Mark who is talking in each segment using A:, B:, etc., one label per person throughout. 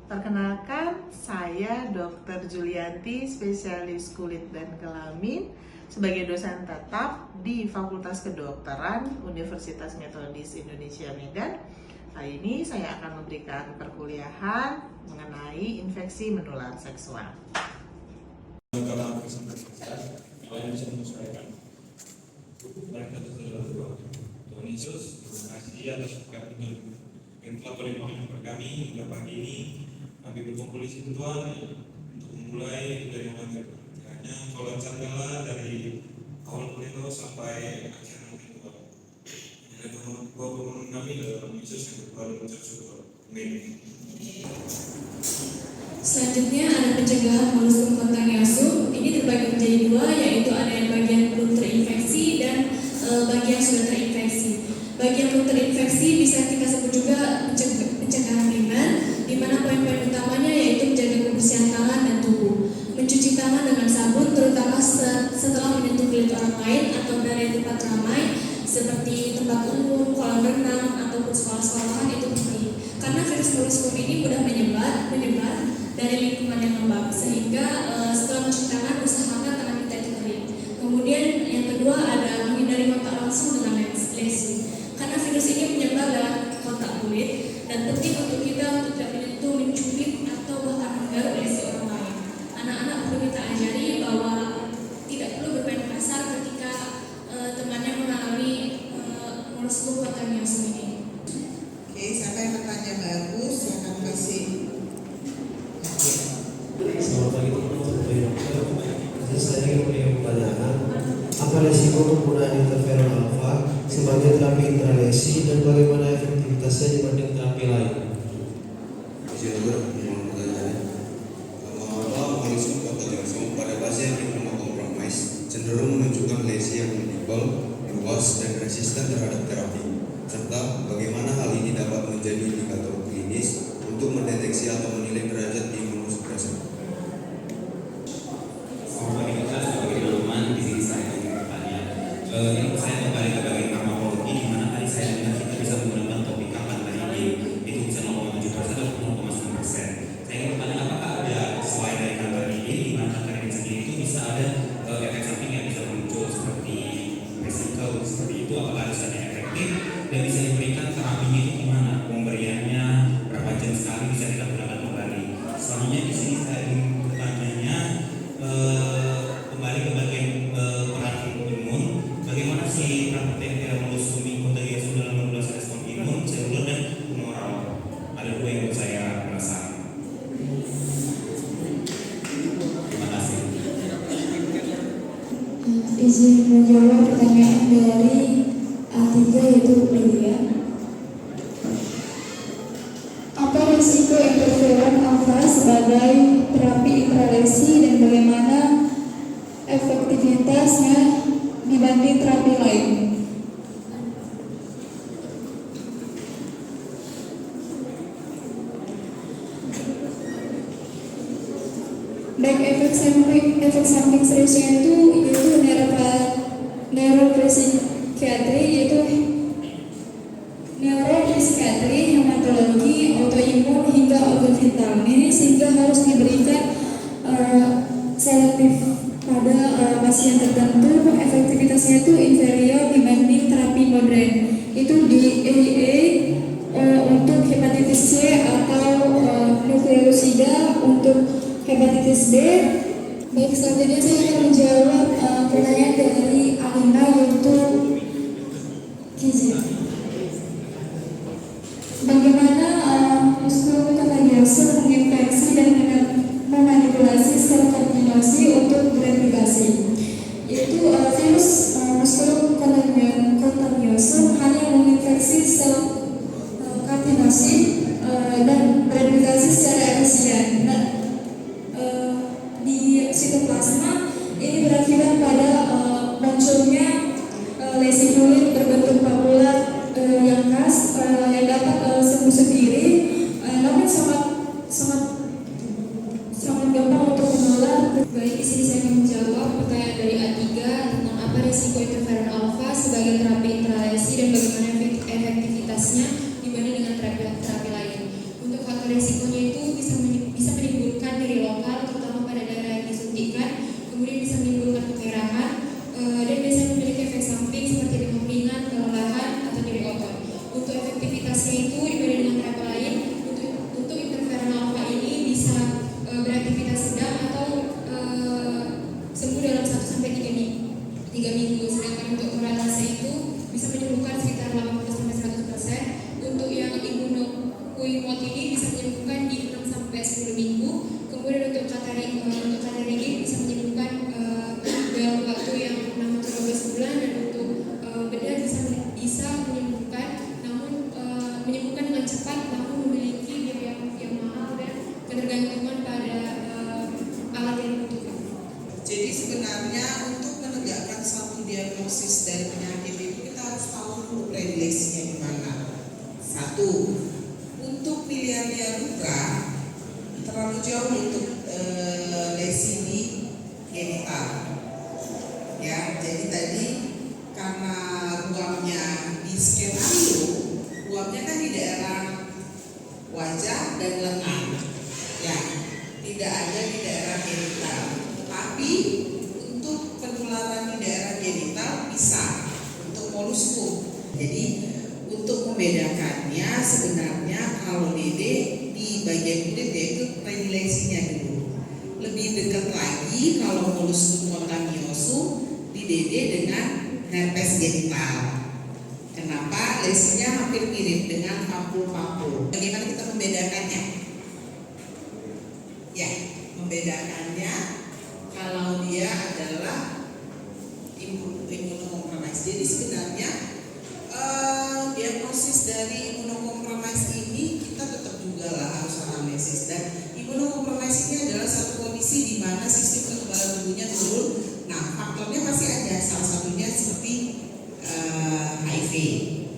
A: Perkenalkan, saya Dr. Julianti, spesialis kulit dan kelamin, sebagai dosen tetap di Fakultas Kedokteran Universitas Metodis Indonesia Medan. Kali ini saya akan memberikan perkuliahan mengenai infeksi menular seksual.
B: Dalam kesempatan kalian bisa menyesuaikan. Mereka Tuhan Yesus, terima kasih atas berkat yang telah boleh mengajar kami hingga pagi ini. Kami berkumpul di situ Tuhan untuk memulai dari mengajar. Hanya kalau lancarkanlah dari awal kuliah sampai akhir nanti Tuhan. Hanya Tuhan berkumpul kami dalam Yesus yang berdoa dan mengucap syukur. Amin.
C: Selanjutnya ada pencegahan molusum kontagiosum. Ini terbagi menjadi dua, yaitu ada yang bagian belum terinfeksi dan bagian sudah terinfeksi. Bagian belum terinfeksi bisa kita sebut juga pencegahan primer, di mana poin-poin utamanya yaitu menjaga kebersihan tangan dan tubuh, mencuci tangan dengan sabun, terutama setelah menyentuh kulit orang lain atau berada di tempat ramai seperti tempat umum, kolam renang ataupun sekolah-sekolahan. Itu penting karena virus molusum ini mudah menyebar dari lingkungan yang lembab, sehingga setelah mencuci tangan usahakan tangan kita itu kering. Kemudian yang kedua ada menghindari kontak langsung dengan lesi, karena virus ini menyebar lewat kontak kulit dan penting untuk kita untuk tidak menyentuh, mencubit atau bahkan menggaruk lesi orang lain. Anak-anak perlu kita ajari bahwa tidak perlu bermain kasar ketika temannya mengalami molusum kontagiosum ini.
A: Oke, siapa yang bertanya bagus, saya akan kasih.
D: Selamat pagi teman-teman. Saya ingin punya pertanyaan. Apa risiko penggunaan interferon alfa sebagai terapi intralesi dan bagaimana efektivitasnya dibanding terapi lain?
E: Molusum kontagiosum pada pasien imunokompromis cenderung menunjukkan lesi yang menimbul, luas dan resisten terhadap terapi, serta bagaimana hal ini dapat menjadi indikator klinis untuk mendeteksi atau menilai derajat imunosupresan.
F: Sebagai teman di sini saya ingin bertanya, yang saya kembali ke bagian farmakologi, di mana tadi saya dengar kita bisa menggunakan topik kapan tadi itu bisa 0,7% atau 0,9%. Saya ingin bertanya, apakah ada selain dari kanker ini, di mana kanker ini sendiri itu bisa ada efek samping yang bisa muncul seperti resiko seperti itu? Apakah ada yang efektif dan bisa diberikan terapinya itu gimana? Pemberiannya berapa jam sekali bisa kita gunakan kembali? Selanjutnya di sini saya ingin bertanya kembali ke bagian peran imun. Bagaimana sih praktek molusum kontagiosum dalam memperluas respon imun seluler dan humoral? Ada dua yang buat saya penasaran. Terima kasih.
C: Izin menjawab pertanyaan dari A3 yaitu Lydia. Apa risiko interferon alfa sebagai terapi intralesi dan bagaimana efektivitasnya dibanding terapi lain? Baik, efek samping seriusnya itu neuropsikiatri, yaitu neuropsikiatri, hematologi, autoimun hingga organ vital. Ini sehingga harus diberikan selektif pada pasien tertentu. Efektivitasnya itu inferior dibanding terapi modern. Itu di AAA untuk hepatitis C atau nukleosida untuk hepatitis D. Baik, selanjutnya saya akan menjawab pertanyaan dari Alina yaitu Kizi. Bagaimana molusum kontagiosum menginfeksi dan memanipulasi sel kontinuasi untuk bereplikasi? Yaitu virus molusum kontagiosum hanya menginfeksi sel kontinuasi dan bereplikasi secara efisien. Di sitoplasma ini berakibat pada munculnya lesi fluid berbentuk papula yang khas yang dapat sembuh sendiri, namun sangat gampang untuk menular. Baik, di sini saya akan menjawab pertanyaan dari A3 tentang apa risiko interferon alfa sebagai terapi intralesi dan bagaimana efektivitasnya dibanding dengan terapi lain. Untuk faktor risikonya itu bisa
G: Spesialia Rubra terlalu jauh untuk lesi di genital. Ya, jadi tadi karena ruamnya di skenario, ruamnya kan di daerah wajah dan lengan, ya, tidak ada di daerah genital. Tapi untuk penularan di daerah genital bisa untuk moluskum. Jadi untuk membedakannya sebenarnya kalau DD di bagian kulit yaitu predileksinya dulu. Lebih dekat lagi kalau moluskum contagiosum di DD dengan herpes genital. Kenapa? Lesinya hampir mirip dengan papul-papul. Bagaimana kita membedakannya? Ya, membedakannya kalau dia adalah imunokompromis. Jadi sebenarnya diagnosis dari imunokompromis ini kita tetap juga lah harus analisis, dan imunokompromis ini adalah satu kondisi di mana sistem kekebalan tubuhnya turun. Nah, faktornya pasti ada, salah satunya seperti HIV,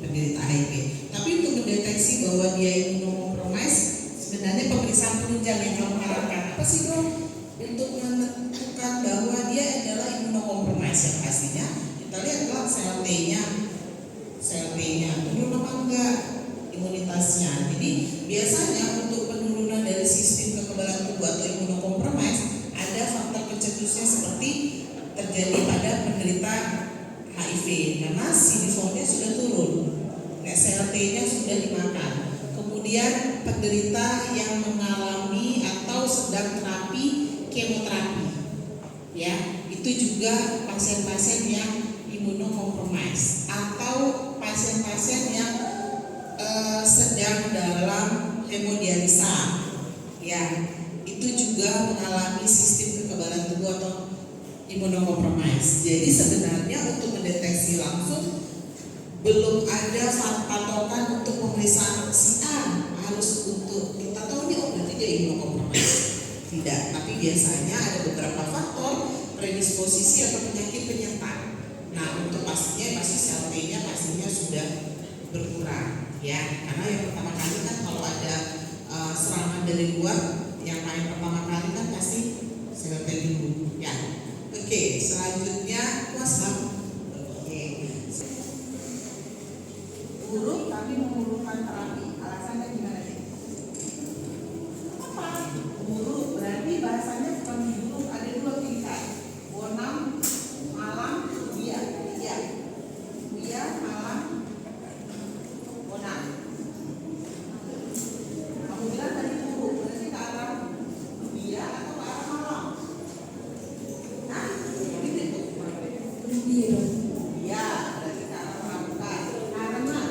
G: penderita HIV. Tapi untuk mendeteksi bahwa dia imunokompromis, sebenarnya pemeriksaan penunjang yang kamu harapkan apa sih dok? Untuk menentukan bahwa dia adalah imunokompromis, yang pastinya kita lihat adalah sel T-nya turun apa enggak imunitasnya. Jadi biasanya untuk penurunan dari sistem kekebalan tubuh atau imunokompromis ada faktor pencetusnya seperti terjadi pada penderita HIV karena CD4-nya sudah turun, sel T-nya sudah dimakan. Kemudian penderita yang mengalami atau sedang terapi kemoterapi, ya, itu juga pasien-pasien yang imunokompromis atau pasien-pasien yang sedang dalam hemodialisa, ya, itu juga mengalami sistem kekebalan tubuh atau imunokompromis. Jadi sebenarnya untuk mendeteksi langsung belum ada patokan untuk pemeriksaan si A harus untuk kita tahu nih, oh berarti dia imunokompromis. Tidak, tapi biasanya ada beberapa faktor predisposisi atau penyakit penyerta. Nah, untuk pastinya pasti sel T-nya pastinya sudah berkurang, ya, karena yang pertama kali kan kalau ada serangan dari luar, yang paling pertama kali kan pasti sel T dulu, ya. Oke, selanjutnya WhatsApp. Oke. Buruk tapi memerlukan terapi. Alasannya gimana sih? Apa? Buruk berarti bahasanya bukan buruk, ada dua tingkat. Bonam, malam, dia, malam, bonam. Kamu bilang tadi buruk, berarti ke arah dia atau ke arah malam? Nah, ini tuh. Dia, berarti ke arah pramuka. Karena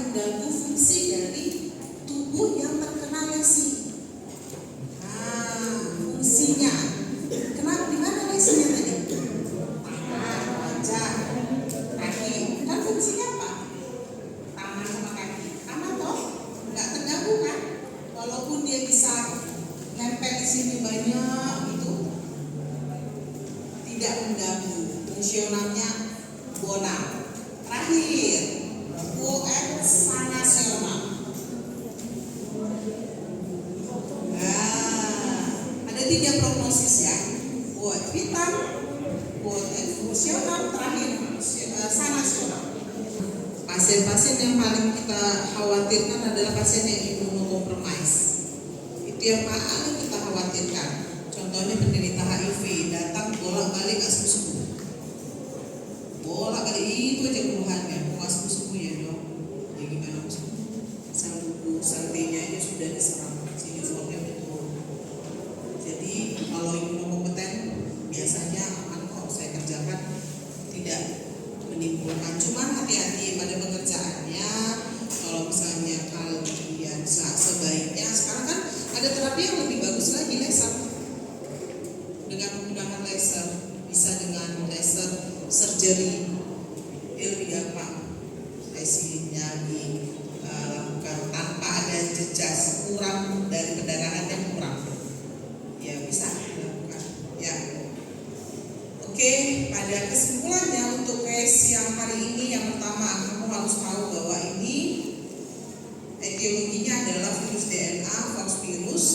G: mengganggu fungsi dari tubuh yang terkena lesi. Nah, fungsinya, kenapa di mana lesinya tadi? Tangan, wajah, kaki. Kan fungsinya apa? Tangan sama kaki. Sama toh? Nggak terganggu kan? Walaupun dia bisa nempel di sini banyak itu, tidak mengganggu. Fungsionalnya bona. Terakhir, OS sanasional. Nah, ada 3 prognosis ya. Buat vital, buat fungsional, terakhir sanasional. Pasien-pasien yang paling kita khawatirkan adalah pasien yang imunokompromis. Itu yang paling kita khawatirkan. Contohnya penderita HIV datang bolak-balik nggak sembuh. Bolak-balik itu aja keluhannya, nggak sembuh ya dok. Ya gimana maksudnya? Sel tubuh, sel T-nya aja sudah diserang, CD4-nya betul. Jadi kalau imunokompeten biasanya aman kok saya kerjakan, tidak menimbulkan. Cuman hati-hati pada pekerjaannya. Kalau misalnya kalian sebaiknya sekarang kan ada terapi yang lebih bagus lagi, laser. Dengan menggunakan laser, bisa dengan laser surgery, dia lebih gampang. Lesinya dilakukan tanpa ada jejas, kurang dari pendarahannya kurang. Ya bisa dilakukan. Ya. Oke, pada kesimpulannya untuk case yang hari ini, yang pertama kamu harus tahu bahwa ini etiologinya adalah virus DNA, false virus.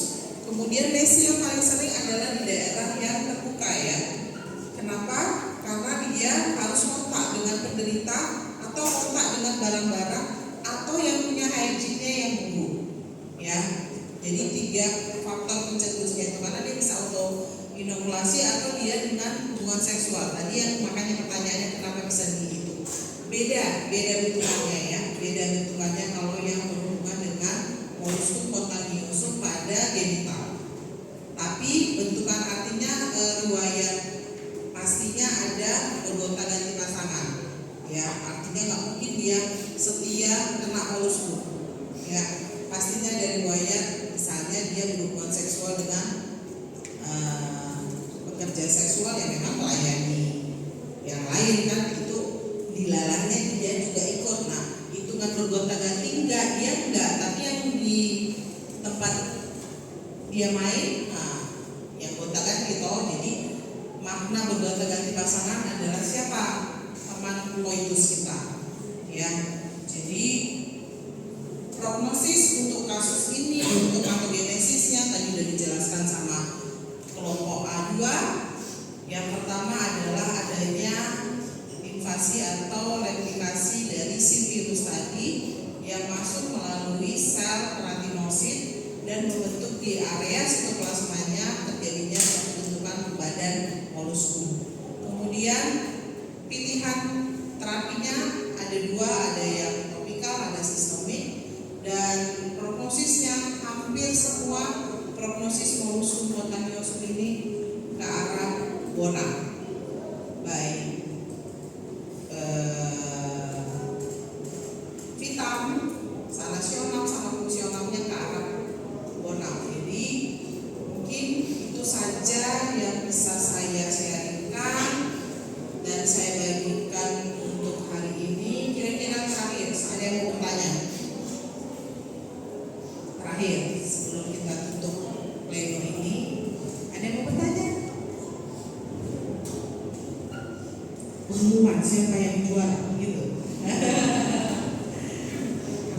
G: Kemudian lesi yang paling sering adalah di daerah yang terbuka ya. Kenapa? Karena dia harus kontak dengan penderita atau kontak dengan barang-barang atau yang punya hygiene-nya yang buruk. Ya. Jadi 3 faktor pencetusnya itu karena dia bisa auto inokulasi atau dia dengan hubungan seksual. Tadi yang makanya pertanyaannya kenapa bisa dihitung. Beda bentukannya ya. Beda bentukannya kalau yang berhubungan dengan molluscum contagiosum pada genital. Tapi bentukan artinya riwayat pastinya ada bergonta-ganti pasangan. Ya, artinya nggak mungkin dia setia kena molluscum. Ya, pastinya dari riwayat misalnya dia berhubungan seksual dengan pekerja seksual yang memang melayani yang lain kan itu dilarangnya dia juga ikut. Nah, hitungan bergonta-ganti enggak, tapi yang di tempat dia main, yang gonta-ganti toh. Jadi makna bergonta-ganti pasangan adalah siapa? Teman koitus kita. Ya, jadi prognosis untuk kasus ini, untuk patogenesisnya tadi sudah dijelaskan sama kelompok A2. Yang pertama adalah adanya invasi atau replikasi dari si virus tadi yang masuk melalui sel keratinosit dan membentuk di area sitoplasmanya terjadinya pembentukan badan molluscum. Kemudian pilihan terapinya ada 2, ada yang topikal, ada sistemik, dan prognosisnya hampir semua prognosis molluscum contagiosum ini ke arah bona, baik vitam, sanasional sama fungsionalnya ke arah bona. Jadi mungkin itu saja yang bisa saya sharingkan dan saya bagikan untuk hari ini. Kira-kira terakhir, ada yang mau bertanya? Terakhir sebelum kita tutup pleno ini, ada yang mau bertanya? Pengumuman siapa yang juara gitu. Karena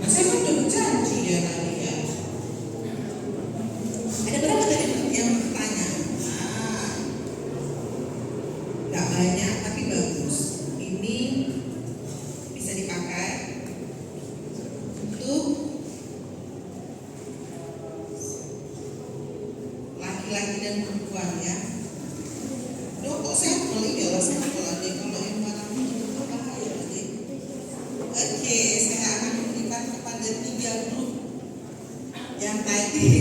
G: saya kan udah berjanji ya tadi ya. Ada berapa tadi yang bertanya? Nggak banyak tapi bagus. Ini bisa dipakai untuk laki-laki dan perempuan ya. Dok, kok sampel ini ya? Sampel aja kalau yang barang itu bahaya aja. Oke, saya akan memberikan kepada 3 grup yang tadi.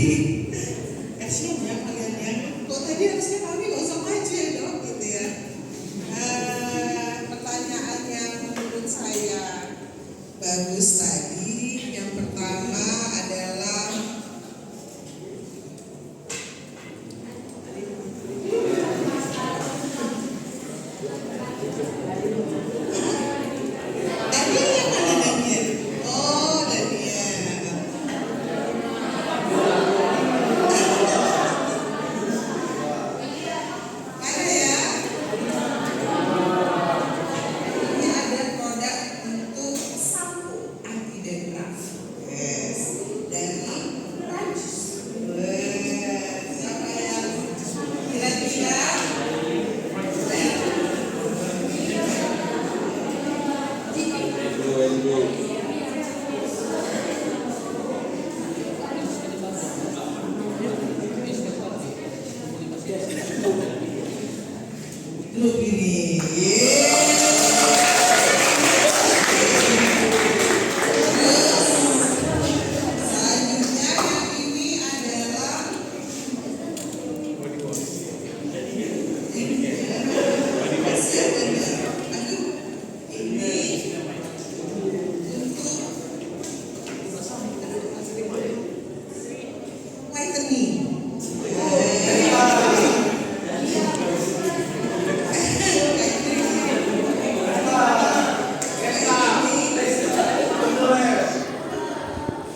G: Kasian ya kalian ya. Kok tadi harusnya kami kosong aja dok gitu ya. Pertanyaan yang menurut saya bagus tadi ini. Selanjutnya yang ini adalah whitening.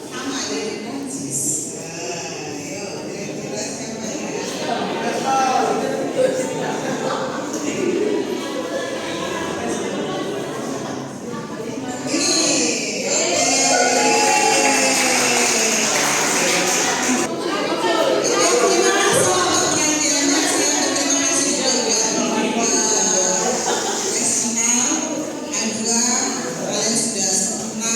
G: Sama dari Prancis. Ayo, kira-kira siapa ya? Kalian sudah sempurna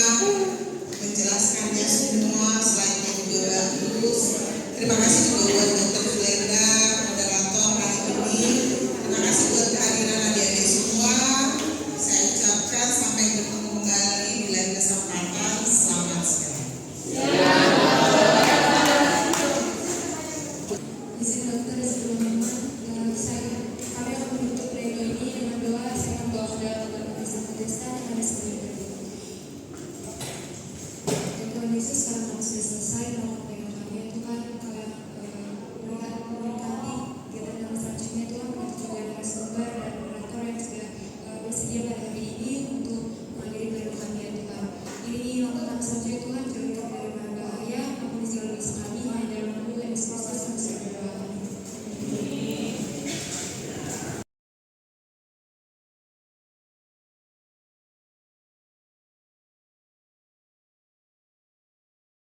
G: menjelaskannya semua, selainnya juga bagus. Terima kasih juga buat Dr. Julianda, moderator hari ini. Terima kasih buat kehadiran adik-adik semua. Saya ucapkan sampai bertemu kembali di lain kesempatan. Selamat siang.
C: Izin dokter sebelumnya, kami akan menutup pleno ini dengan doa. Saya akan bawa ke dalam Bapak Sang Desa yang ada sebagai berikut. Ya Tuhan Yesus, sekarang kami sudah selesai.